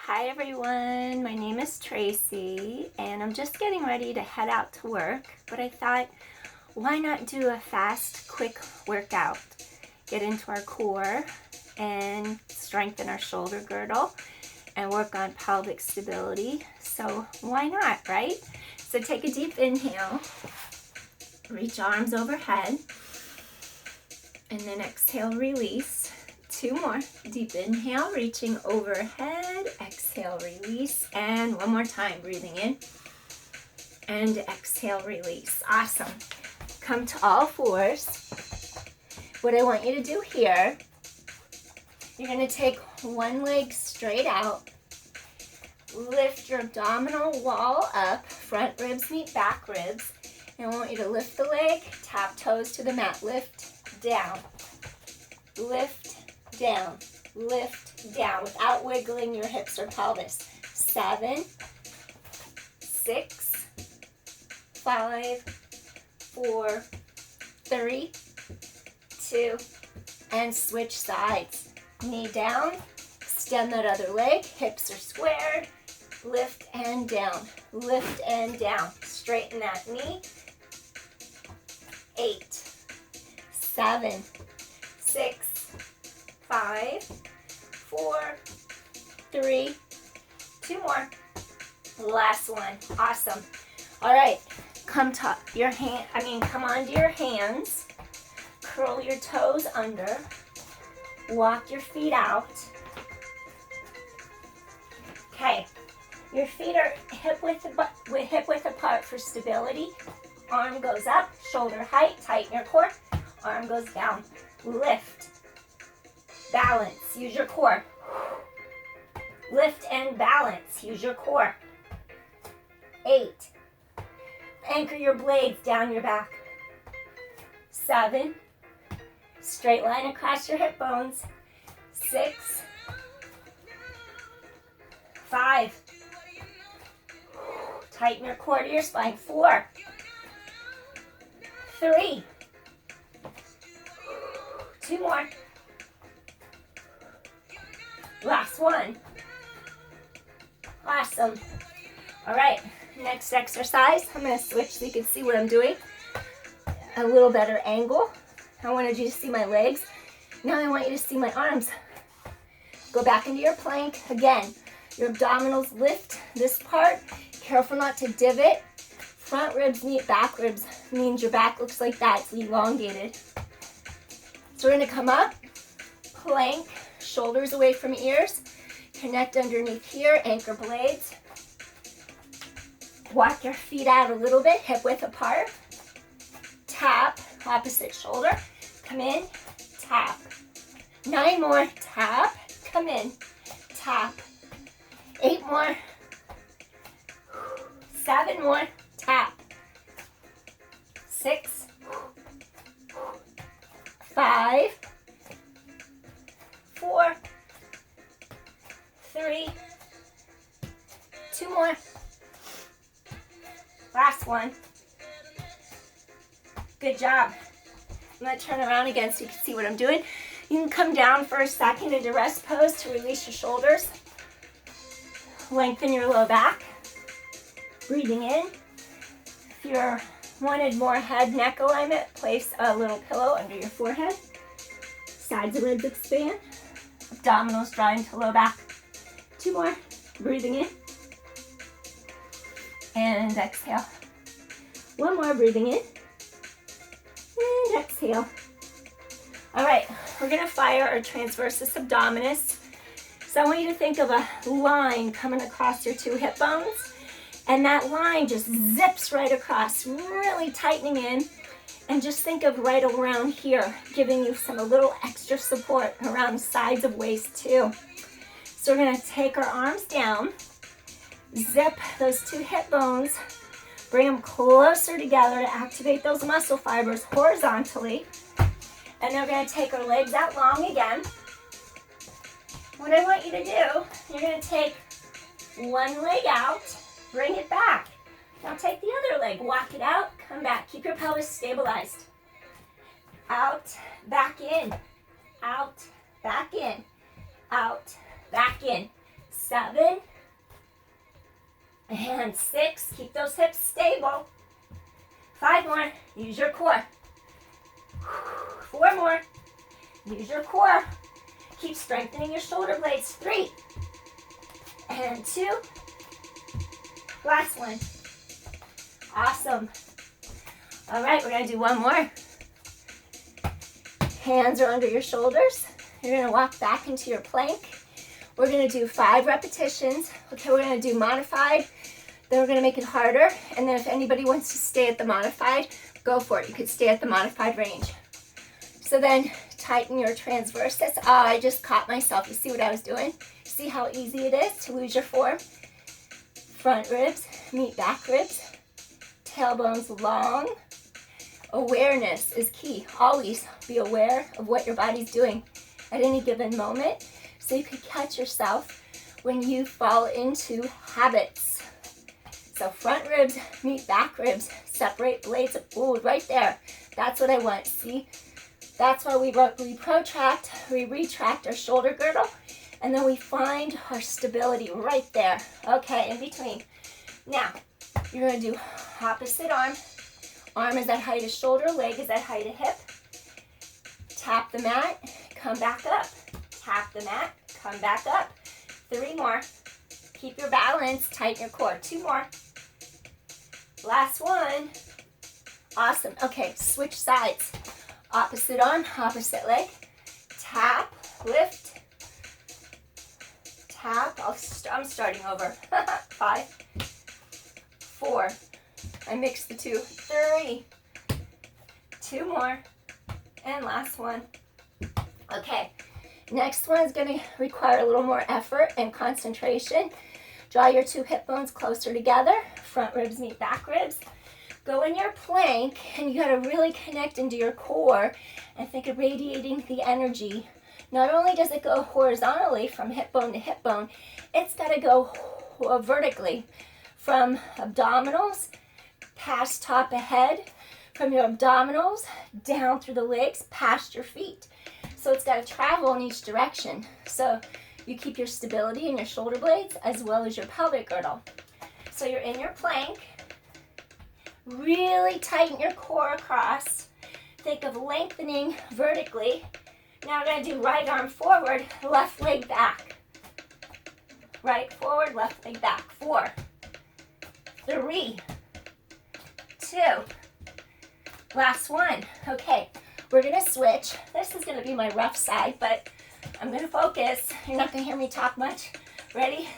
Hi everyone, my name is Tracy and I'm just getting ready to head out to work, but I thought, why not do a fast, quick workout? Get into our core and strengthen our shoulder girdle and work on pelvic stability. So why not, right? So take a deep inhale, reach arms overhead, and then exhale, release. Two more. Deep inhale, reaching overhead. Exhale, release. And one more time, breathing in. And exhale, release. Awesome. Come to all fours. What I want you to do here, you're going to take one leg straight out. Lift your abdominal wall up. Front ribs meet back ribs. And I want you to lift the leg, tap toes to the mat. Lift, down. Lift, down, lift, down, without wiggling your hips or pelvis. 7, 6, 5, 4, 3, 2, and switch sides. Knee down, extend that other leg, hips are squared, lift and down, straighten that knee. 8, 7, 6, 5, 4, 3, 2 more. Last one. Awesome. All right. Come onto your hands. Curl your toes under. Walk your feet out. Okay. Your feet are hip width apart for stability. Arm goes up, shoulder height, tighten your core. Arm goes down. Lift. Balance, use your core. Lift and balance, use your core. 8. Anchor your blades down your back. 7. Straight line across your hip bones. 6. 5. Tighten your core to your spine. 4. 3. 2 more. Last one. Awesome. All right, next exercise. I'm going to switch so you can see what I'm doing. A little better angle. I wanted you to see my legs. Now I want you to see my arms. Go back into your plank. Again, your abdominals lift this part. Careful not to divot. Front ribs meet back ribs. Means your back looks like that. It's elongated. So we're going to come up, plank. Shoulders away from ears. Connect underneath here. Anchor blades. Walk your feet out a little bit. Hip width apart. Tap. Opposite shoulder. Come in. Tap. 9 more. Tap. Come in. Tap. 8 more. 7 more. Tap. 6. 5. 4, 3, 2 more. Last one. Good job. I'm going to turn around again so you can see what I'm doing. You can come down for a second into rest pose to release your shoulders. Lengthen your low back. Breathing in. If you wanted more head neck alignment, place a little pillow under your forehead. Sides of ribs expand. Abdominals draw into low back. 2 more. Breathing in. And exhale. 1 more. Breathing in. And exhale. All right. We're going to fire our transversus abdominis. So I want you to think of a line coming across your 2 hip bones. And that line just zips right across, really tightening in. And just think of right around here, giving you a little extra support around the sides of waist too. So we're going to take our arms down, zip those 2 hip bones, bring them closer together to activate those muscle fibers horizontally. And then we're going to take our legs out long again. What I want you to do, you're going to take one leg out, bring it back. Now take the other leg, walk it out, come back. Keep your pelvis stabilized. Out, back in, out, back in, out, back in. 7, and 6. Keep those hips stable. 5 more. Use your core. 4 more. Use your core. Keep strengthening your shoulder blades. 3, and 2. Last one. Awesome. All right, we're going to do one more. Hands are under your shoulders. You're going to walk back into your plank. We're going to do 5 repetitions. Okay, we're going to do modified. Then we're going to make it harder. And then if anybody wants to stay at the modified, go for it. You could stay at the modified range. So then tighten your transversus. Ah, I just caught myself. You see what I was doing? See how easy it is to lose your form? Front ribs meet back ribs. Tailbones long. Awareness is key. Always be aware of what your body's doing at any given moment, so you can catch yourself when you fall into habits. So front ribs meet back ribs. Separate blades. Ooh, right there. That's what I want. See? That's why we protract, we retract our shoulder girdle, and then we find our stability right there. Okay, in between. Now, you're going to do opposite arm. Arm is at height of shoulder, leg is at height of hip. Tap the mat, come back up. Tap the mat, come back up. 3 more. Keep your balance, tighten your core. 2 more. Last one. Awesome. Okay, switch sides. Opposite arm, opposite leg. Tap, lift. Tap. I'm starting over. 5, 4. I mixed the 2. 3. 2 more. And last one. Okay. Next one is going to require a little more effort and concentration. Draw your 2 hip bones closer together. Front ribs meet back ribs. Go in your plank, and you got to really connect into your core and think of radiating the energy. Not only does it go horizontally from hip bone to hip bone, it's got to go vertically from abdominals past top of head, from your abdominals down through the legs past your feet. So it's got to travel in each direction. So you keep your stability in your shoulder blades as well as your pelvic girdle. So you're in your plank. Really tighten your core across. Think of lengthening vertically. Now we're going to do right arm forward, left leg back. Right forward, left leg back. 4, 3, 2. Last one. Okay, we're going to switch. This is going to be my rough side, but I'm going to focus. You're not going to hear me talk much. Ready?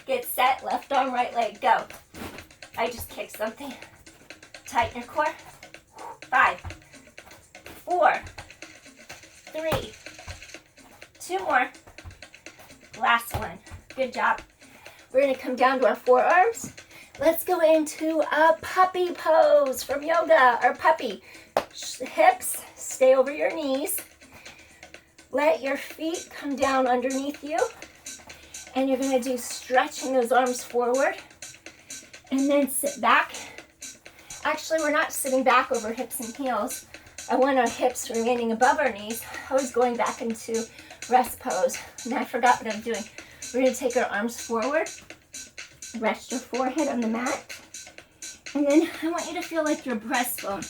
Get set. Left arm, right leg. Go. I just kicked something. Tighten your core. 5, 4, 3, 2 more. Last one. Good job. We're going to come down to our forearms. Let's go into a puppy pose from yoga, or puppy. Hips stay over your knees. Let your feet come down underneath you. And you're going to do stretching those arms forward. And then sit back. Actually, we're not sitting back over hips and heels. I want our hips remaining above our knees. I was going back into rest pose. And I forgot what I'm doing. We're going to take our arms forward. Rest your forehead on the mat. And then I want you to feel like your breastbone.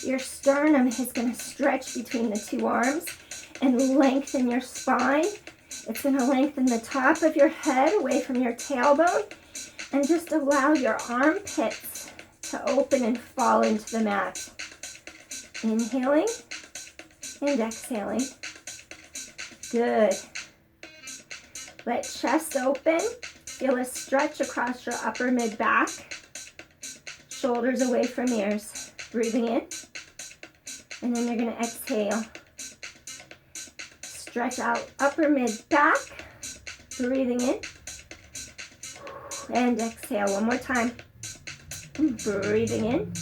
Your sternum is going to stretch between the 2 arms and lengthen your spine. It's going to lengthen the top of your head away from your tailbone. And just allow your armpits to open and fall into the mat. Inhaling and exhaling. Good. Let chest open. Feel a stretch across your upper mid-back. Shoulders away from ears. Breathing in. And then you're going to exhale. Stretch out upper mid-back. Breathing in. And exhale one more time. Breathing in.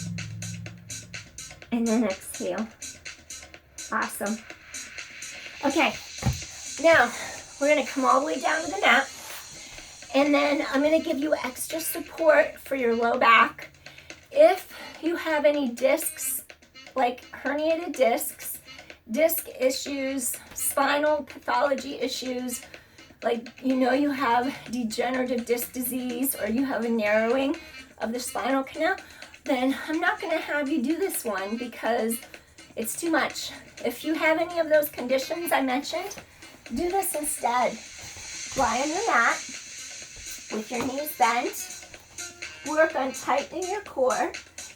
And then exhale. Awesome. Okay. Now, we're going to come all the way down to the mat. And then I'm going to give you extra support for your low back. If you have any discs, like herniated discs, disc issues, spinal pathology issues, like you have degenerative disc disease or you have a narrowing of the spinal canal, then I'm not going to have you do this one because it's too much. If you have any of those conditions I mentioned, do this instead. Lie on your mat with your knees bent. Work on tightening your core.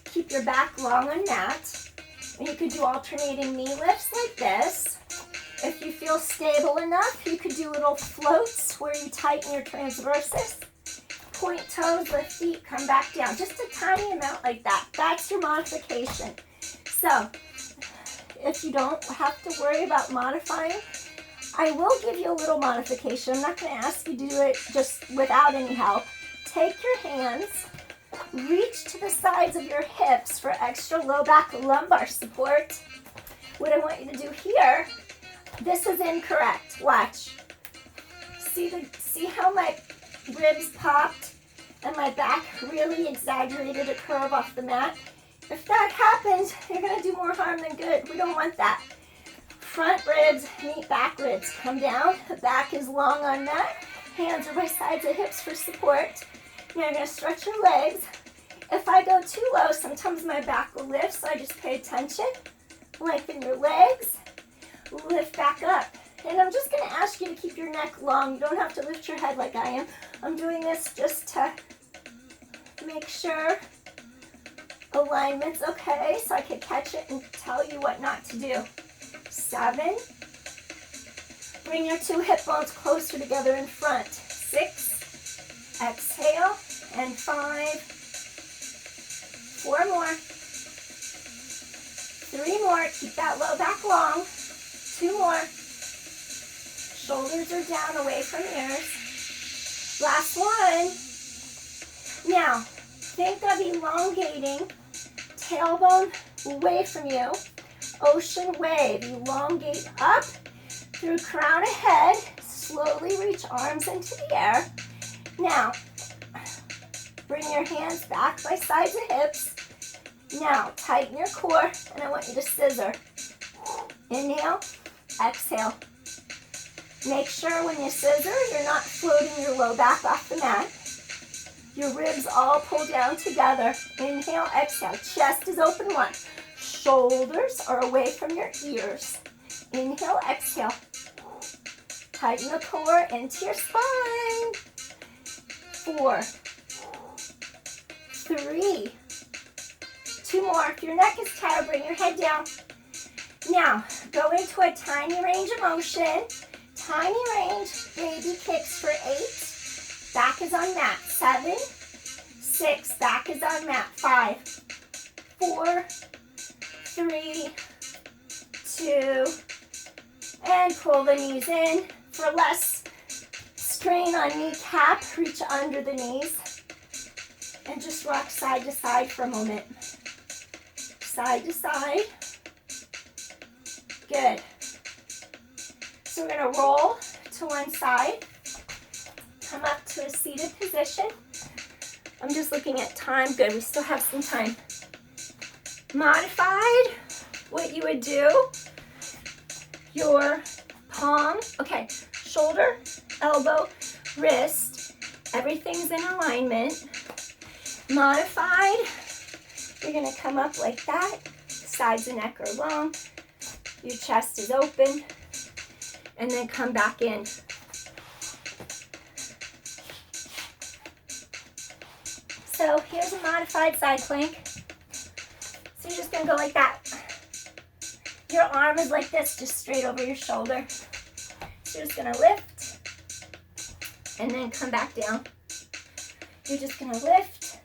Keep your back long on mat. And you could do alternating knee lifts like this. If you feel stable enough, you could do little floats where you tighten your transversus. Point toes, lift feet, come back down. Just a tiny amount like that. That's your modification. So, if you don't have to worry about modifying, I will give you a little modification. I'm not going to ask you to do it just without any help. Take your hands, reach to the sides of your hips for extra low back lumbar support. What I want you to do here, this is incorrect. Watch. See how my ribs popped and my back really exaggerated a curve off the mat? If that happens, you're going to do more harm than good. We don't want that. Front ribs meet back ribs. Come down. The back is long on mat. Hands are by sides of hips for support. Now you're going to stretch your legs. If I go too low, sometimes my back will lift, so I just pay attention. Lengthen your legs. Lift back up. And I'm just going to ask you to keep your neck long. You don't have to lift your head like I am. I'm doing this just to make sure alignment's okay, so I can catch it and tell you what not to do. 7. Bring your 2 hip bones closer together in front. 6. Exhale. And 5. 4 more. 3 more. Keep that low back long. 2 more. Shoulders are down away from ears. Last one. Now, think of elongating tailbone away from you. Ocean wave. Elongate up through crown of head. Slowly reach arms into the air. Now, bring your hands back by sides of hips. Now, tighten your core, and I want you to scissor. Inhale, exhale. Make sure when you scissor, you're not floating your low back off the mat. Your ribs all pull down together. Inhale, exhale. Chest is open 1. Shoulders are away from your ears. Inhale, exhale. Tighten the core into your spine. 4. 3. 2 more. If your neck is tired, bring your head down. Now, go into a tiny range of motion. Tiny range, baby kicks for 8. Back is on mat. 7. 6. Back is on mat. 5. 4. 3. 2. And pull the knees in. For less strain on kneecap, reach under the knees. And just rock side to side for a moment. Side to side. Good. So we're going to roll to one side. Come up to a seated position. I'm just looking at time. Good, we still have some time. Modified, what you would do, your palm, okay, shoulder, elbow, wrist, everything's in alignment. Modified, you're going to come up like that. Sides of neck are long. Your chest is open. And then come back in. So here's a modified side plank. So you're just going to go like that. Your arm is like this, just straight over your shoulder. So you're just going to lift and then come back down. You're just going to lift.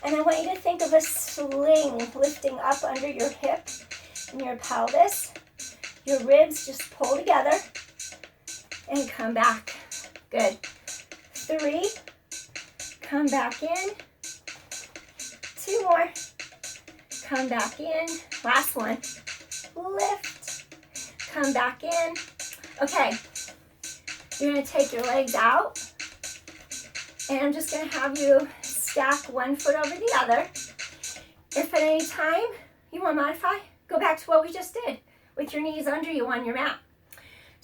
And I want you to think of a sling lifting up under your hip and your pelvis. Your ribs just pull together and come back. Good. 3. Come back in. 2 more. Come back in. Last one. Lift. Come back in. Okay. You're going to take your legs out. And I'm just going to have you stack one foot over the other. If at any time you want to modify, go back to what we just did with your knees under you on your mat.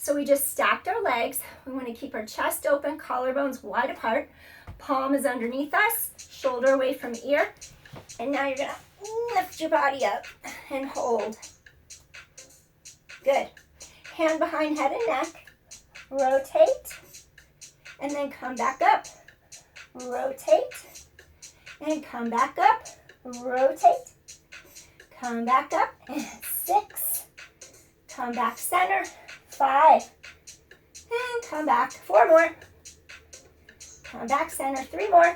So we just stacked our legs. We want to keep our chest open, collarbones wide apart. Palm is underneath us, shoulder away from ear. And now you're going to lift your body up and hold. Good. Hand behind head and neck. Rotate. And then come back up. Rotate. And come back up. Rotate. Come back up. And 6. Come back center. 5. And come back. 4 more. Come back center. 3 more.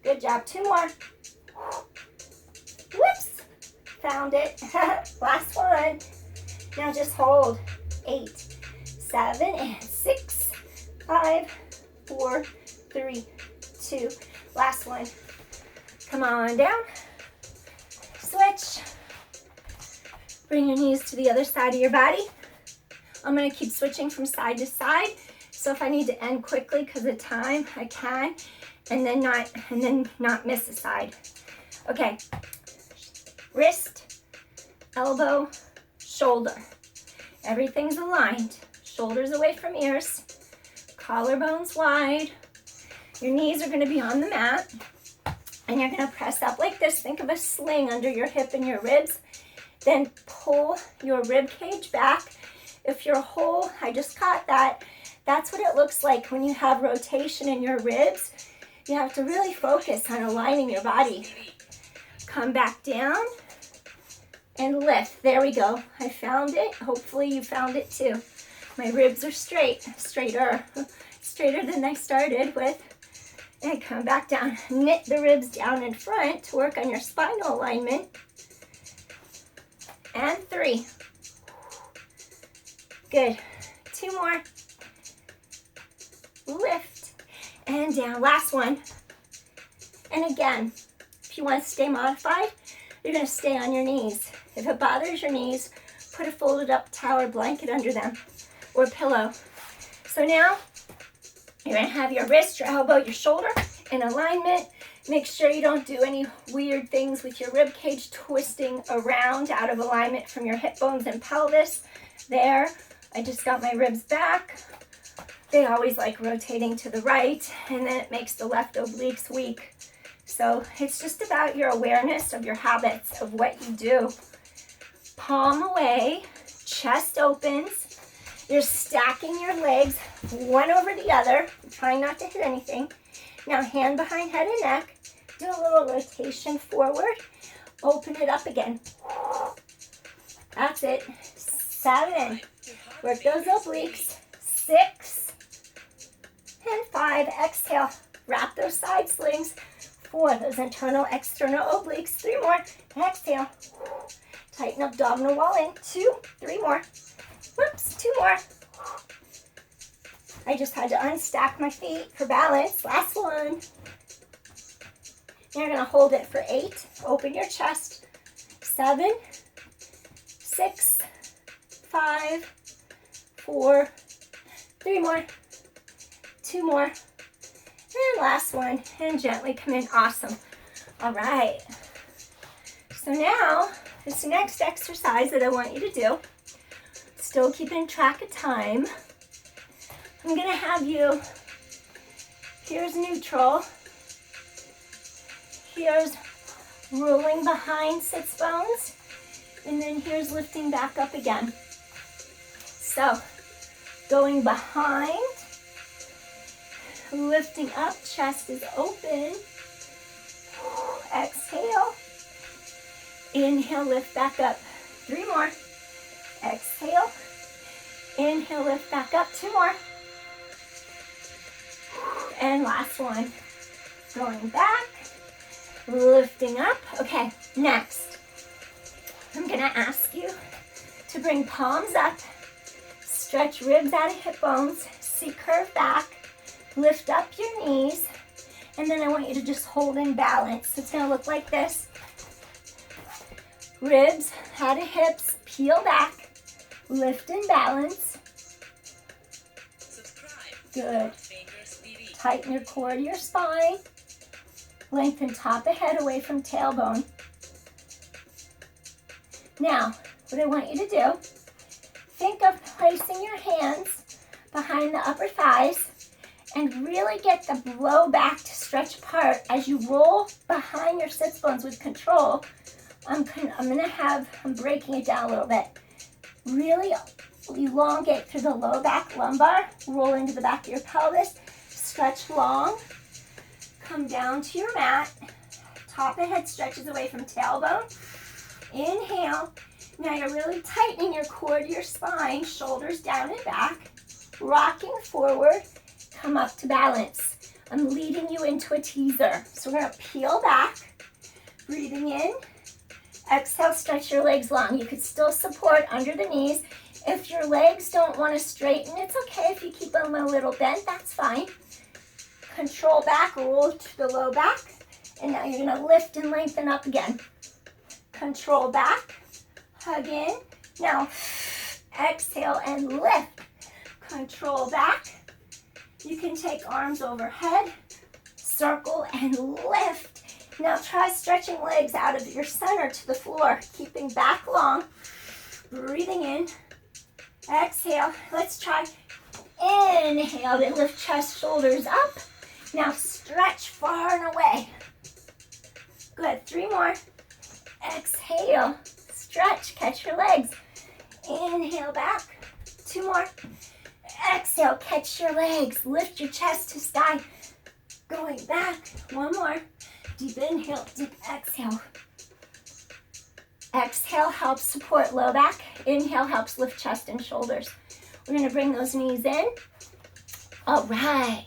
Good job. 2 more. Whoops. Found it. Last one. Now just hold. 8, 7, and 6, 5, 4, 3, 2. Last one. Come on down. Switch. Bring your knees to the other side of your body. I'm going to keep switching from side to side. So if I need to end quickly because of time, I can. And then not miss a side. Okay. Wrist, elbow, shoulder. Everything's aligned. Shoulders away from ears. Collarbones wide. Your knees are going to be on the mat. And you're going to press up like this. Think of a sling under your hip and your ribs. Then pull your rib cage back. If you're whole, I just caught that. That's what it looks like when you have rotation in your ribs. You have to really focus on aligning your body. Come back down and lift. There we go. I found it. Hopefully you found it too. My ribs are straighter than I started with. And come back down. Knit the ribs down in front to work on your spinal alignment. And 3. Good. 2 more. Lift and down. Last one. And again, if you want to stay modified, you're going to stay on your knees. If it bothers your knees, put a folded up towel or blanket under them or pillow. So now you're going to have your wrist, your elbow, your shoulder in alignment. Make sure you don't do any weird things with your rib cage twisting around out of alignment from your hip bones and pelvis. There, I just got my ribs back. They always like rotating to the right, and then it makes the left obliques weak. So it's just about your awareness of your habits of what you do. Palm away, chest opens. You're stacking your legs one over the other, trying not to hit anything. Now hand behind head and neck. Do a little rotation forward. Open it up again. That's it. 7. Work those obliques. 6. And 5. Exhale. Wrap those side slings. 4. Those internal, external obliques. 3 more. Exhale. Tighten abdominal wall in. 2. 3 more. Whoops. 2 more. I just had to unstack my feet for balance. Last one. You're going to hold it for 8. Open your chest. 7, 6, 5, 4, 3 more, 2 more, and last one. And gently come in. Awesome. All right. So now, this next exercise that I want you to do, still keeping track of time, I'm going to have you, here's neutral, here's rolling behind sits bones, and then here's lifting back up again. So, going behind, lifting up, chest is open, exhale, inhale, lift back up, 3 more, exhale, inhale, lift back up, 2 more, and last one. Going back, lifting up. Okay, next, I'm going to ask you to bring palms up, stretch ribs out of hip bones, C-curve back, lift up your knees, and then I want you to just hold in balance. So it's going to look like this. Ribs out of hips, peel back, lift and balance. Good. Tighten your core to your spine. Lengthen top of head away from tailbone. Now, what I want you to do, think of placing your hands behind the upper thighs and really get the low back to stretch apart as you roll behind your sits bones with control. I'm breaking it down a little bit. Really elongate through the low back lumbar, roll into the back of your pelvis, stretch long, come down to your mat, top of head stretches away from tailbone. Inhale. Now you're really tightening your core to your spine, shoulders down and back, rocking forward, come up to balance. I'm leading you into a teaser. So we're gonna peel back, breathing in. Exhale, stretch your legs long. You could still support under the knees. If your legs don't want to straighten, it's okay if you keep them a little bent, that's fine. Control back, roll to the low back, and now you're gonna lift and lengthen up again. Control back, hug in. Now, exhale and lift. Control back. You can take arms overhead, circle and lift. Now try stretching legs out of your center to the floor, keeping back long. Breathing in. Exhale. Let's try. Inhale, then lift chest, shoulders up. Now stretch far and away. Good. 3 more. Exhale. Stretch. Catch your legs. Inhale back. 2 more. Exhale. Catch your legs. Lift your chest to sky. Going back. 1 more. Deep inhale, deep exhale. Exhale helps support low back. Inhale helps lift chest and shoulders. We're going to bring those knees in. All right.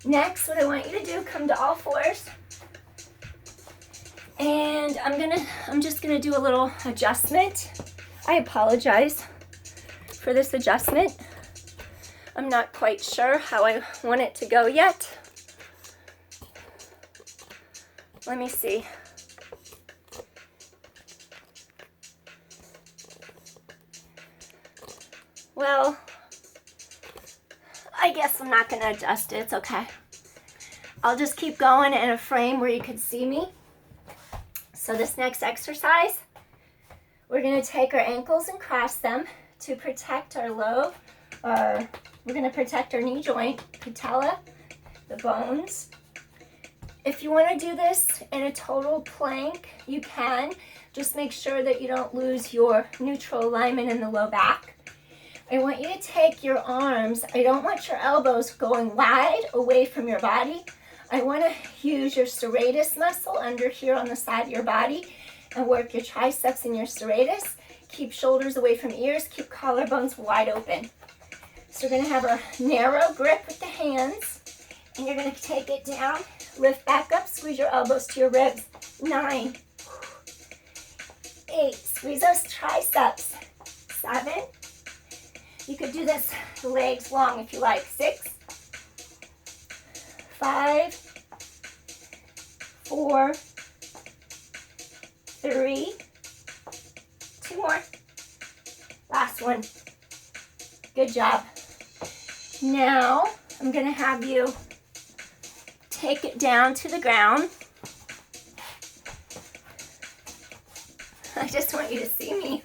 Next, what I want you to do, come to all fours. And I'm just going to do a little adjustment. I apologize for this adjustment. I'm not quite sure how I want it to go yet. Let me see. Well, I guess I'm not going to adjust it. It's okay. I'll just keep going in a frame where you can see me. So this next exercise, we're going to take our ankles and cross them to protect our we're going to protect our knee joint, patella, the bones. If you want to do this in a total plank, you can. Just make sure that you don't lose your neutral alignment in the low back. I want you to take your arms. I don't want your elbows going wide away from your body. I want to use your serratus muscle under here on the side of your body and work your triceps and your serratus. Keep shoulders away from ears. Keep collarbones wide open. So we're going to have a narrow grip with the hands, and you're going to take it down. Lift back up, squeeze your elbows to your ribs. 9, 8, squeeze those triceps. 7, you could do this legs long if you like. 6, 5, 4, 3, 2 more. Last one. Good job. Now, I'm going to have you take it down to the ground. I just want you to see me.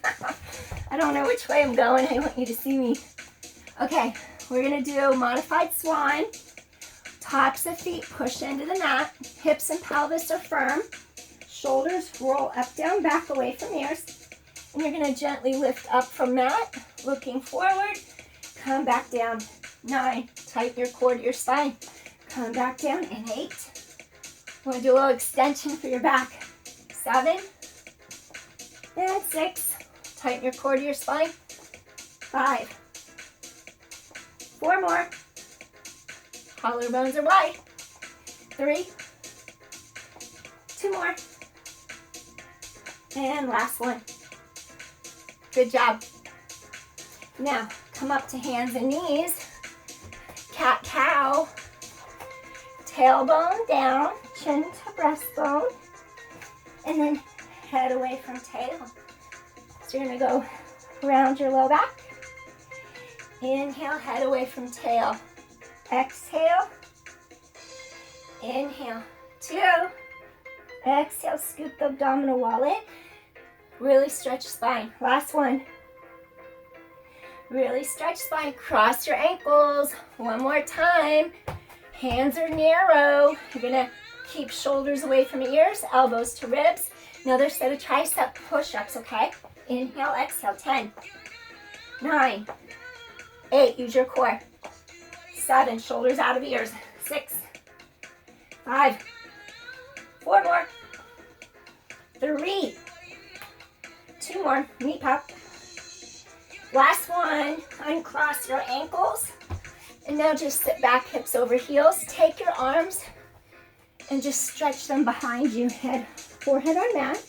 I don't know which way I'm going. I want you to see me. Okay, we're going to do modified swan. Tops of feet push into the mat. Hips and pelvis are firm. Shoulders roll up, down, back, away from ears. And you're going to gently lift up from mat, looking forward. Come back down. 9, tighten your core to your spine. Come back down. And 8. We're going to do a little extension for your back. 7. And 6. Tighten your core to your spine. 5. 4 more. Collarbones are wide. 3. 2 more. And last one. Good job. Now, come up to hands and knees. Cat-cow. Tailbone down, chin to breastbone. And then head away from tail. So you're going to go around your low back. Inhale, head away from tail. Exhale. Inhale. 2. Exhale, scoop the abdominal wall in. Really stretch spine. Last one. Really stretch spine. Cross your ankles. One more time. Hands are narrow. You're going to keep shoulders away from ears, elbows to ribs. Another set of tricep push-ups, okay? Inhale, exhale. 10, 9, 8, use your core. 7, shoulders out of ears. 6, 5, 4 more. 3, 2 more, knee pop. Last one, uncross your ankles. And now just sit back, hips over heels. Take your arms and just stretch them behind you. Head, forehead on mat.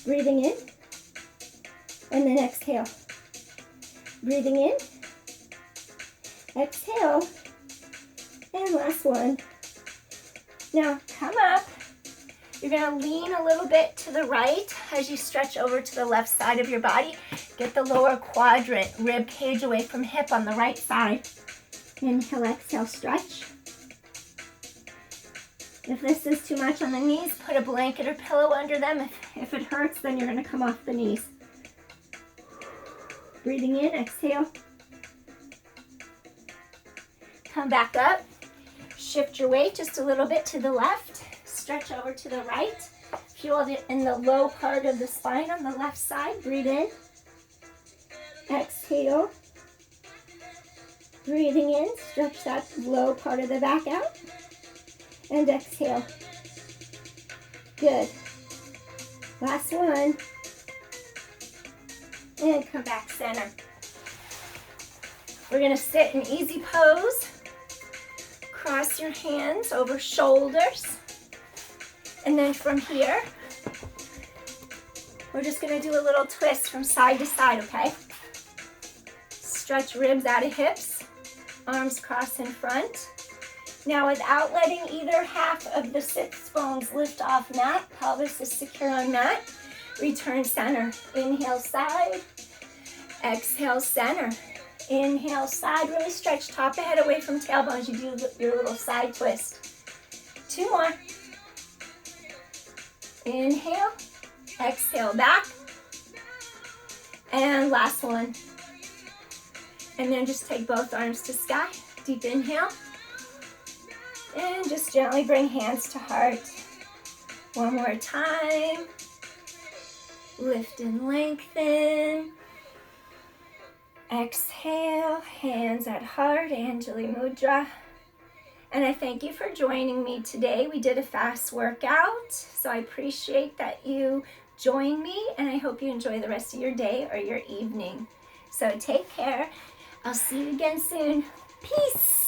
Breathing in. And then exhale. Breathing in. Exhale. And last one. Now come up. You're going to lean a little bit to the right as you stretch over to the left side of your body. Get the lower quadrant, rib cage away from hip on the right side. Inhale, exhale, stretch. If this is too much on the knees, put a blanket or pillow under them. If it hurts, then you're going to come off the knees. Breathing in, exhale. Come back up. Shift your weight just a little bit to the left. Stretch over to the right. Feel it in the low part of the spine on the left side. Breathe in. Exhale. Breathing in, stretch that low part of the back out. And exhale. Good. Last one. And come back center. We're going to sit in easy pose. Cross your hands over shoulders. And then from here, we're just going to do a little twist from side to side, okay? Stretch ribs out of hips. Arms cross in front. Now without letting either half of the sits bones lift off mat, pelvis is secure on mat, return center. Inhale side, exhale center. Inhale side, really stretch top of head away from tailbone as you do your little side twist. 2 more. Inhale, exhale back. And last one. And then just take both arms to sky. Deep inhale. And just gently bring hands to heart. One more time. Lift and lengthen. Exhale, hands at heart, Anjali Mudra. And I thank you for joining me today. We did a fast workout, so I appreciate that you joined me, and I hope you enjoy the rest of your day or your evening. So take care. I'll see you again soon. Peace.